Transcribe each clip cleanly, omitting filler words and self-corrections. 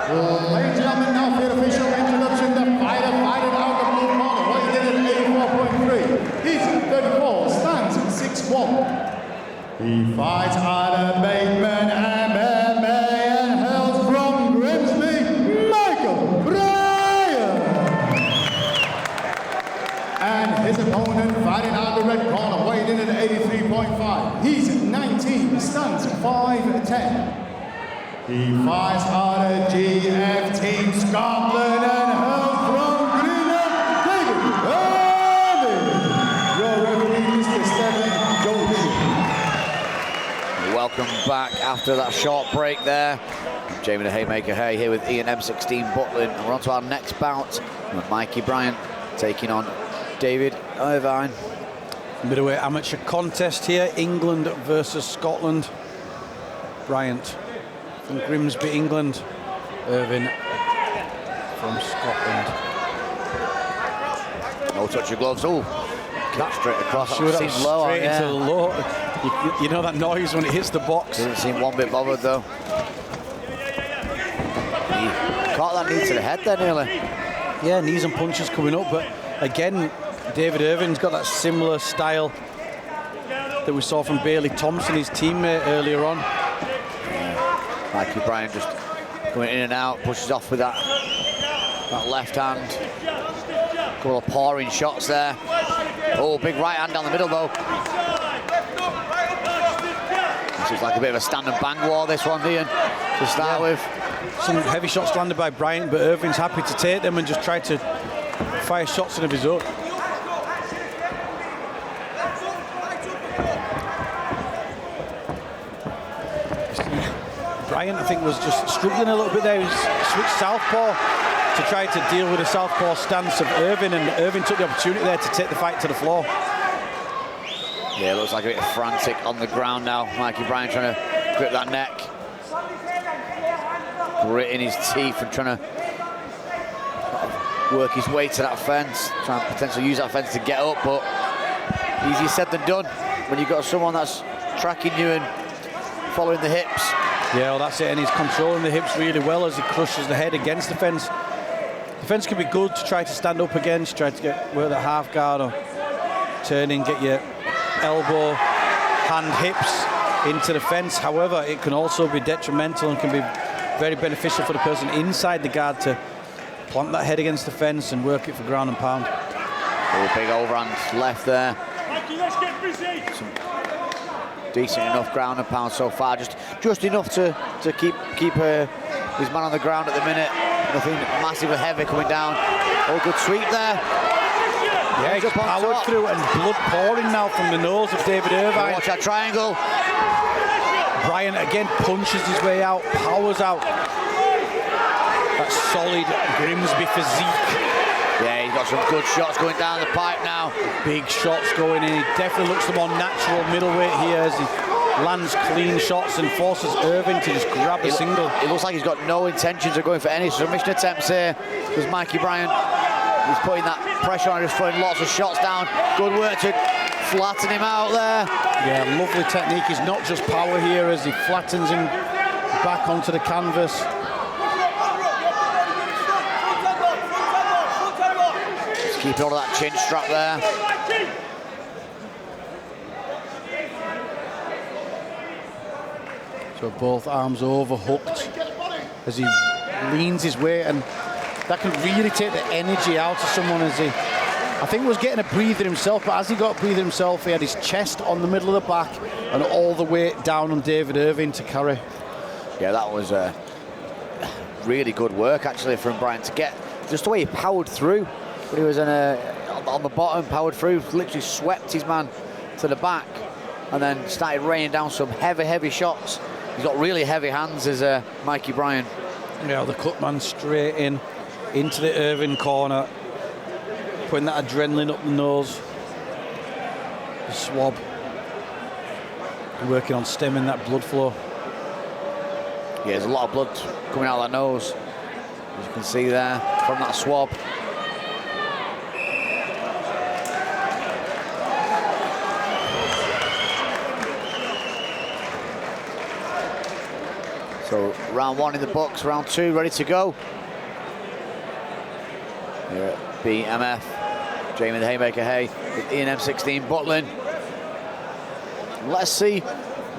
Ladies and gentlemen, now for the official introduction, the fighter fighting out the blue corner, weighing in at 84.3. He's 34, stands 6'1". He fights out of Bateman MMA and hails from Grimsby, Michael Bryant. And his opponent fighting out the red corner, weighing in at 83.5. He's 19, stands 5'10". He fights out of GF Team Scotland and hails from Greenland, David Irvine. Your referee, Mr. Stephen Jones. Welcome back after that short break there. Jamie the Haymaker Hay here with Ian M16 Butlin. And we're on to our next bout with Mikey Bryant taking on David Irvine. Middleweight amateur contest here, England versus Scotland. Bryant from Grimsby, England. Irvine from Scotland. No touch of gloves. Oh, kick straight across. Sure, that seemed was low. straight into the low. You know that noise when it hits the box. Doesn't seem one bit bothered though. He caught that knee to the head there nearly. Yeah, knees and punches coming up, but again, David Irvine's got that similar style that we saw from Bailey Thompson, his teammate, earlier on. Mikey Bryant just going in and out, pushes off with that left hand. Couple of pouring shots there. Oh, big right hand down the middle though. This is like a bit of a stand and bang war, this one, Ian, to start with. Some heavy shots landed by Bryant, but Irvine's happy to take them and just try to fire shots in of his own. Bryant, I think, was just struggling a little bit there. He switched southpaw to try to deal with the southpaw stance of Irvine, and Irvine took the opportunity there to take the fight to the floor. Yeah, it looks like a bit frantic on the ground now. Mikey Bryant trying to grip that neck. Gritting his teeth and trying to work his way to that fence. Trying to potentially use that fence to get up, but easier said than done when you've got someone that's tracking you and following the hips. Yeah, well, that's it, and he's controlling the hips really well as he crushes the head against the fence. The fence can be good to try to stand up against, try to work that half guard or turn in, get your elbow, hand, hips into the fence. However, it can also be detrimental and can be very beneficial for the person inside the guard to plant that head against the fence and work it for ground and pound. Oh, big overhand left there. Some decent enough ground and pound so far, just enough to keep his man on the ground at the minute. Nothing massive or heavy coming down. Oh, good sweep there. Yeah, he's powered through and blood pouring now from the nose of David Irvine. Watch that triangle. Bryant again punches his way out, powers out. That solid Grimsby physique. Yeah, he's got some good shots going down the pipe now. Big shots going in. He definitely looks the more natural middleweight here as he lands clean shots and forces Irvine to just grab the single. It looks like he's got no intentions of going for any submission attempts here. There's Mikey Bryant. He's putting that pressure on, just throwing lots of shots down. Good work to flatten him out there. Yeah, lovely technique. He's not just power here as he flattens him back onto the canvas. Just keeping all of that chin strap there. So both arms overhooked as he leans his weight, and that can really take the energy out of someone as he, I think, was getting a breather himself, but as he got a breather himself, he had his chest on the middle of the back and all the weight down on David Irvine to carry. Yeah, that was really good work actually from Bryant to get just the way he powered through. But he was on the bottom, powered through, literally swept his man to the back, and then started raining down some heavy shots. He's got really heavy hands as Mikey Bryant. Yeah, the cut man straight into the Irvine corner, putting that adrenaline up the nose. The swab, working on stemming that blood flow. Yeah, there's a lot of blood coming out of that nose, as you can see there from that swab. So round 1 in the books, round 2 ready to go. Here at BMF, Jamie the Haymaker Hay with Ian M16 Butlin. Let's see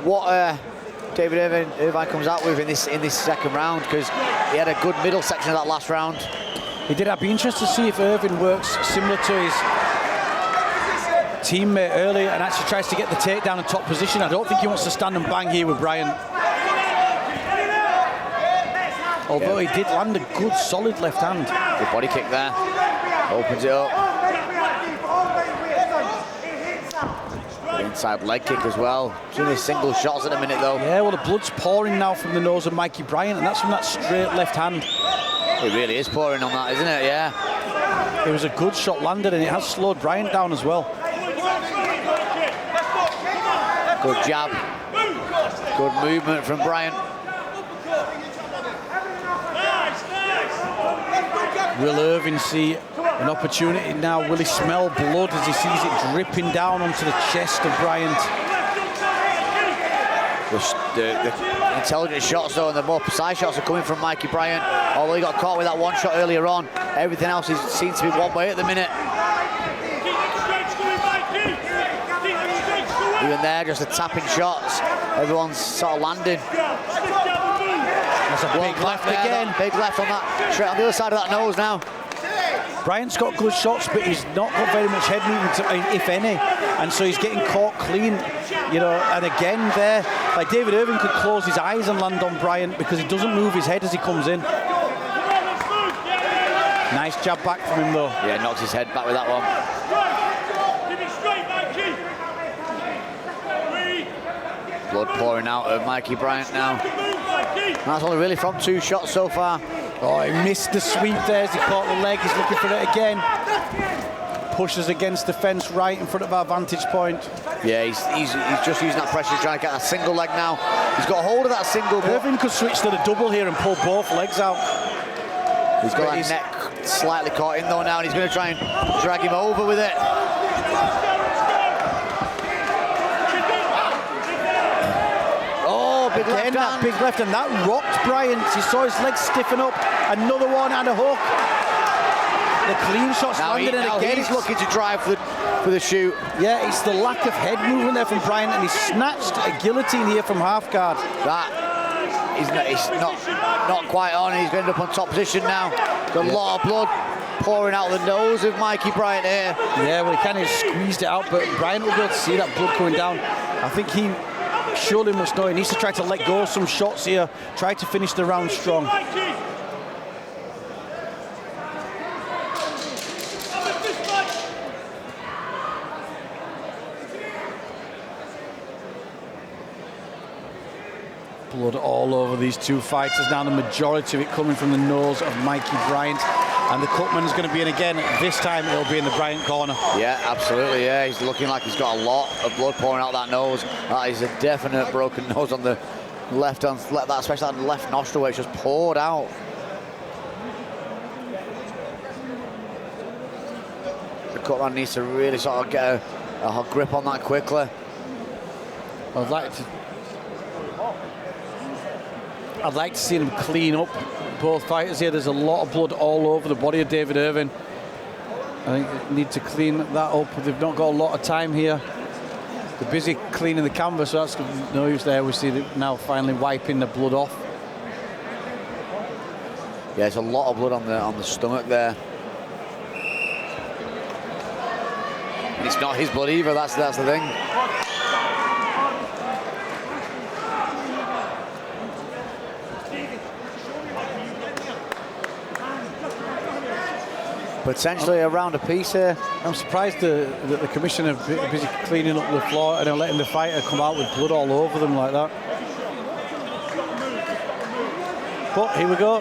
what David Irvine comes out with in this second round, because he had a good middle section of that last round. He did. I'd be interested to see if Irvine works similar to his teammate earlier and actually tries to get the takedown in top position. I don't think he wants to stand and bang here with Bryant. Although he did land a good, solid left hand. Good body kick there. Opens it up. Good inside leg kick as well. Doing his single shots at a minute though. Yeah, well the blood's pouring now from the nose of Mikey Bryant, and that's from that straight left hand. It really is pouring on that, isn't it? Yeah. It was a good shot landed, and it has slowed Bryant down as well. Good jab. Good movement from Bryant. Will Irvine see an opportunity now? Will he smell blood as he sees it dripping down onto the chest of Bryant? The intelligent shots though, and the more precise shots are coming from Mikey Bryant. Although he got caught with that one shot earlier on, everything else seems to be one way at the minute. Even there, just the tapping shots. Everyone's sort of landing. That's a big left again. Big left on that, straight on the other side of that nose now. Bryant's got good shots, but he's not got very much head movement, if any, and so he's getting caught clean, you know. And again there, like David Irvine could close his eyes and land on Bryant because he doesn't move his head as he comes in. Nice jab back from him though. Yeah, knocks his head back with that one. Blood pouring out of Mikey Bryant now. And that's only really from 2 shots so far. Oh, he missed the sweep there as he caught the leg. He's looking for it again. Pushes against the fence right in front of our vantage point. Yeah, he's just using that pressure to try and get a single leg now. He's got hold of that single. Irvine could switch to the double here and pull both legs out. He's got his neck slightly caught in though now, and he's going to try and drag him over with it. Oh, big left hand. Big left hand. That rocked Bryant. He saw his legs stiffen up. Another one and a hook. The clean shots landed, and again he's looking to drive for the shoot. Yeah, it's the lack of head movement there from Bryant, and he snatched a guillotine here from half guard. That is not quite on. He's going to end up on top position now. Got a lot of blood pouring out the nose of Mikey Bryant here. Yeah, well, he kind of squeezed it out, but Bryant will be able to see that blood coming down. I think he surely must know he needs to try to let go of some shots here, try to finish the round strong. Blood all over these two fighters now, the majority of it coming from the nose of Mikey Bryant. And the cutman is going to be in again. This time it'll be in the Bryant corner. Yeah, absolutely, yeah. He's looking like he's got a lot of blood pouring out that nose. That is a definite broken nose on the left hand, especially that left nostril where it's just poured out. The cutman needs to really sort of get a grip on that quickly. I'd like to see them clean up both fighters here. There's a lot of blood all over the body of David Irvine. I think they need to clean that up. They've not got a lot of time here. They're busy cleaning the canvas, so that's no use there. We see it now finally wiping the blood off. Yeah, there's a lot of blood on the stomach there. And it's not his blood either, that's the thing. Potentially a round apiece here. I'm surprised that the commissioner are busy cleaning up the floor and they're letting the fighter come out with blood all over them like that. But here we go.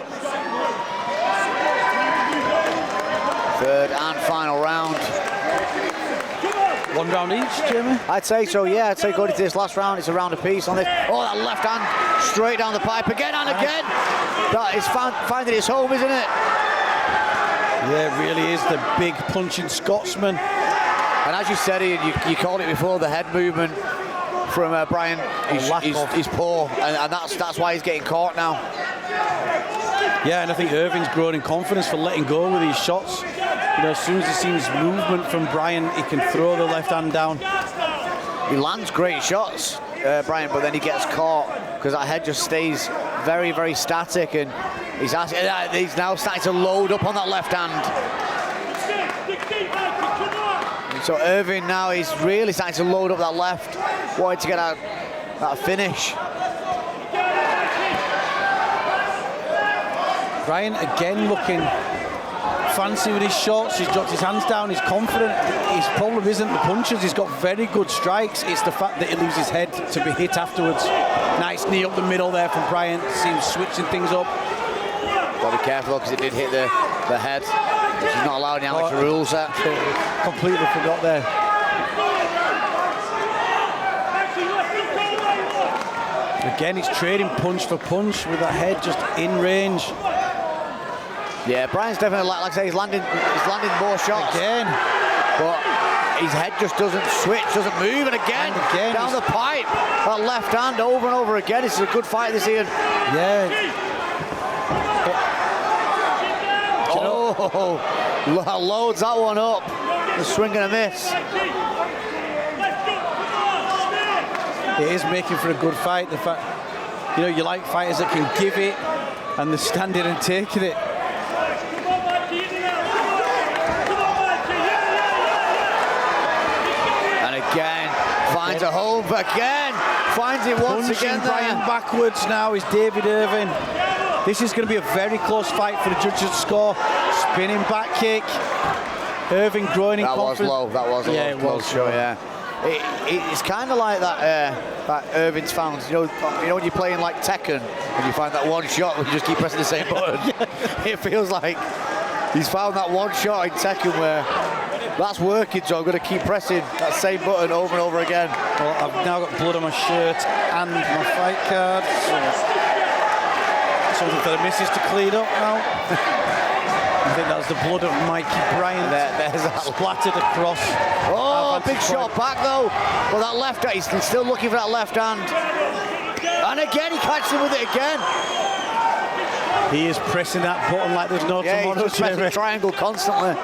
Third and final round. 1 round each, Jamie? I'd say so, yeah. I'd say going into this last round, it's a round apiece on this. Oh, that left hand straight down the pipe again and again. That is finding its home, isn't it? Yeah, it really is the big punching Scotsman. And as you said, Ian, you called it before, the head movement from Bryant. He's poor, and that's why he's getting caught now. Yeah, and I think Irvine's grown in confidence for letting go with these shots. You know, as soon as he sees movement from Bryant, he can throw the left hand down. He lands great shots, Bryant, but then he gets caught because that head just stays very, very static, and he's now starting to load up on that left hand. So Irvine now is really starting to load up that left, wanting to get that finish. Bryant again looking fancy with his shots. He's dropped his hands down. He's confident. His problem isn't the punches. He's got very good strikes. It's the fact that he leaves his head to be hit afterwards. Nice knee up the middle there from Bryant. Seems switching things up. Got to be careful because it did hit the head, which is not allowed in the amateur rules there. Completely forgot there. Again, he's trading punch for punch with that head just in range. Yeah, Bryant's definitely, like I say, he's landing more shots. Again. But his head just doesn't switch, doesn't move, and again down the pipe. That left hand over and over again. This is a good fight this Ian. Yeah. Loads that one up. A swing and a miss. It is making for a good fight. The fact, you know, you like fighters that can give it and they're standing and taking it. And again, finds a home, again, finds it once again. Bryant backwards now is David Irvine. This is going to be a very close fight for the judges to score. Spinning back kick. Irvine growing in confidence. That was a low, close shot, yeah. It's kind of like that Irvine's found. You know when you're playing like Tekken and you find that one shot where you just keep pressing the same button. It feels like he's found that one shot in Tekken where that's working, so I'm going to keep pressing that same button over and over again. Well, I've now got blood on my shirt and my fight card. Something for the missus to clean up now. I think that's the blood of Mikey Bryant. There's that splattered across. Oh, big shot back though. But that left hand, he's still looking for that left hand. And again, he catches him with it again. He is pressing that button like there's no tomorrow. He's just pressing the triangle constantly.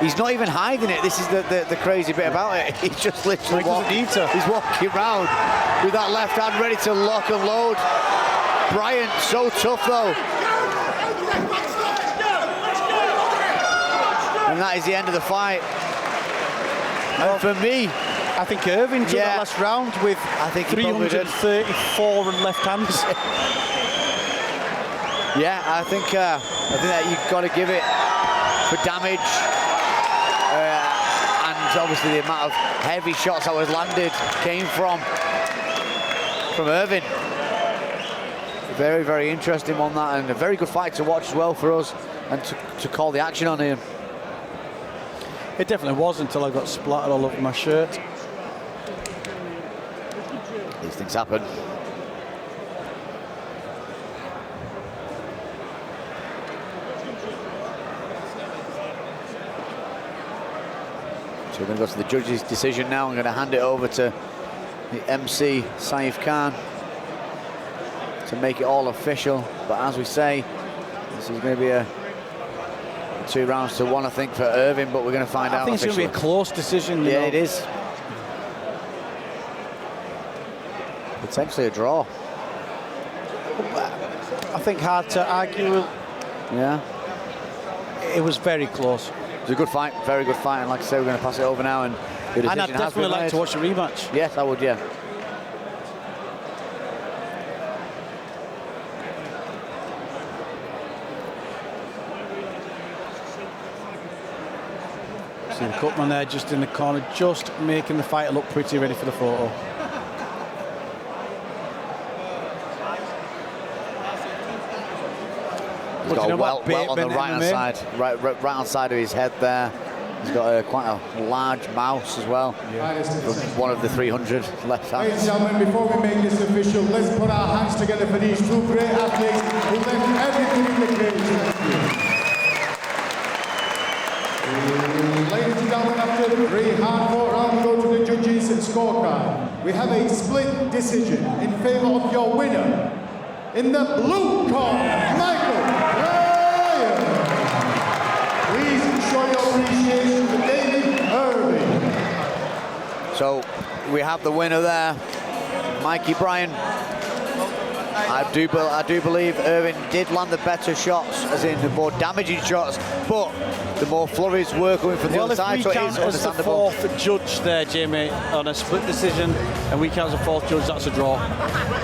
He's not even hiding it. This is the crazy bit about it. He's just literally he's walking around with that left hand ready to lock and load. Bryant, so tough though. And that is the end of the fight. And for me, I think Irvine took that last round with 334 left hands. Yeah, I think that you've got to give it for damage. And obviously the amount of heavy shots that was landed came from Irvine. Very, very interesting one, that, and a very good fight to watch as well for us and to call the action on him. It definitely was until I got splattered all over my shirt. These things happen. So we're going to go to the judge's decision now. I'm going to hand it over to the MC, Saif Khan, to make it all official. But as we say, this is going to be a 2 rounds to 1, I think, for Irvine, but we're going to find out. I think it's going to be a close decision. Yeah, it is. Potentially a draw. I think hard to argue. Yeah. It was very close. It was a good fight, very good fight, and like I say, we're going to pass it over now. And I'd definitely like to watch a rematch. Yes, I would, yeah. See the cutman there just in the corner, just making the fighter look pretty, ready for the photo. He's got a welt on the right hand side, right hand side of his head there. He's got quite a large mouse as well. Yeah. One of the 300 left hands. Ladies and gentlemen, before we make this official, let's put our hands together for these 2 great athletes who left everything in the cage. Ladies and gentlemen, the 3 hard-fought rounds go to the judges' scorecard. We have a split decision in favor of your winner. In the blue corner, Michael Bryant. Please show your appreciation to David Irvine. So we have the winner there, Mikey Bryant. I do believe Irvine did land the better shots, as in the more damaging shots, but the more flurries were coming from the other side, so it is as the understandable. 4th judge there, Jamie, on a split decision, and we count as a 4th judge, that's a draw.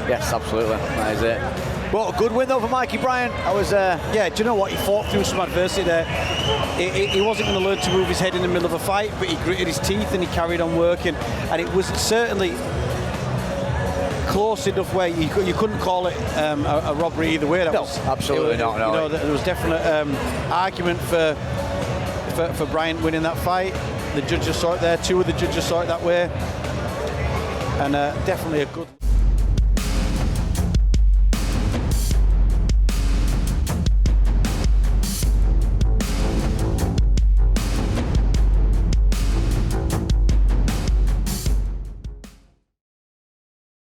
Yes, absolutely, that is it. Well, a good win though for Mikey Bryant. I was yeah, do you know what? He fought through some adversity there. He wasn't going to learn to move his head in the middle of a fight, but he gritted his teeth and he carried on working, and it was certainly close enough where you couldn't call it a robbery either way. No, absolutely not. No. You know, there was definite argument for Bryant winning that fight. The judges saw it there. 2 of the judges saw it that way, and definitely a good.